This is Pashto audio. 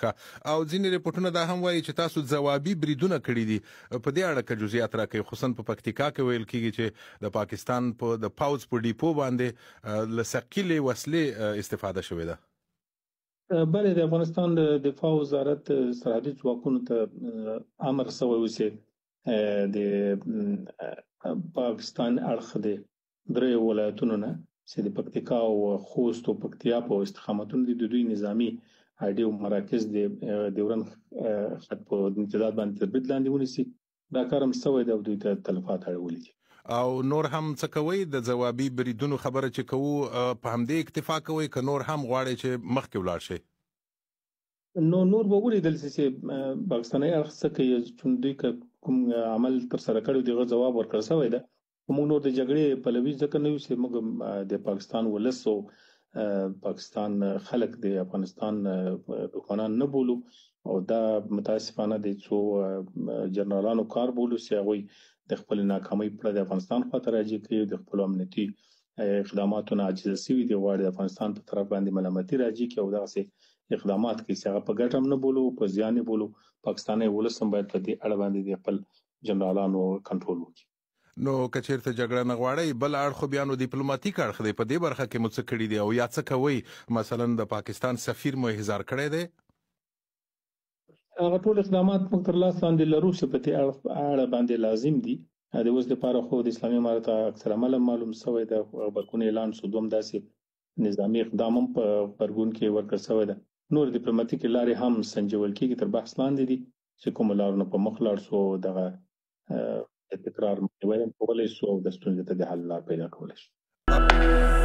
ښه او ځینې ریپورټونه دا هم وایي چې تاسو ځوابي بریدونه کړي دي په دې اړه که جزئیات راکړئ خصوصا په پکتیکا کې ویل کېږي چې د پاکستان په د پاوځ په ډیپو باندې له ثقیلې وسلې استفاده شوې ده. بله د افغانستان د دفاع وزارت سرحدي ځواکونو ته امر شوی و چې د پاکستان اړخ د درې ولایتونو نه چې د پکتیکا او خوست او پکتیا په استقامتونو د دوی نظامی اډي او مراکز د ډیورن خط په امتداد باندې تدبیر لاندې ونیسي. دا کار هم شوی دی او دوی ته تلفات اړولي دي او نور هم څه کوي د ځوابي بریدونو خبره چې کوو په همدې اکتفا کوي که نور هم غواړي چې مخکې ولاړ شي؟ نور به ولیدل شي چې پاکستاني اړخ څه کوي چې دوی کوم عمل تر سره کړی دغه جواب ورکړ شوی ده. موږ نور د جګړې پلوي ځکه نه یو چې موږ د پاکستان ولس او پاکستان خلک د افغانستان دښمنان نه بولو او دا متاسفانه د څو جنرالانو کار بولو چې هغوی د خپل ناکامۍ پر د افغانستان خاطر راځي کوي د خپل امنیتي اقداماتو عاجز شوي دي غواړي د افغانستان په طرف باندې ملامتي راځي کوي او دغه اقدامات کوي چې هغه په ګټه هم نه بولو په زیان بولو. پاکستاني ولس هم باید په دې اړه باندې د خپل جنرالانو کنټرول وکړي. نو که چیرته جګړه نه غواړي بل اړخ بیا نو ډیپلوماټیک اړخ دی په دې برخه کې مو څه کړي دي او یا څه کوي مثلا د پاکستان سفیر مو احضار کړی دی؟ هغه ټول اقدامات موږ تر لاس لاندې لرو چې په دې اړه باندې لازم دي. د اوس لپاره خو د اسلامي امارت اکثر عمل معلوم شوی د خبرګون اعلان شو دوم داسې نظامی اقدام هم په خبرګون کې ورکړ شوی ده. نور ډیپلوماټیک لارې هم سنجول کېږي تر بحث لاندې دي چې کوم لارونه په مخ لاړ شو دغه تکرار مخنیوی هم کولی شو او د ستونزې ته د حل لار پیدا کولی شو.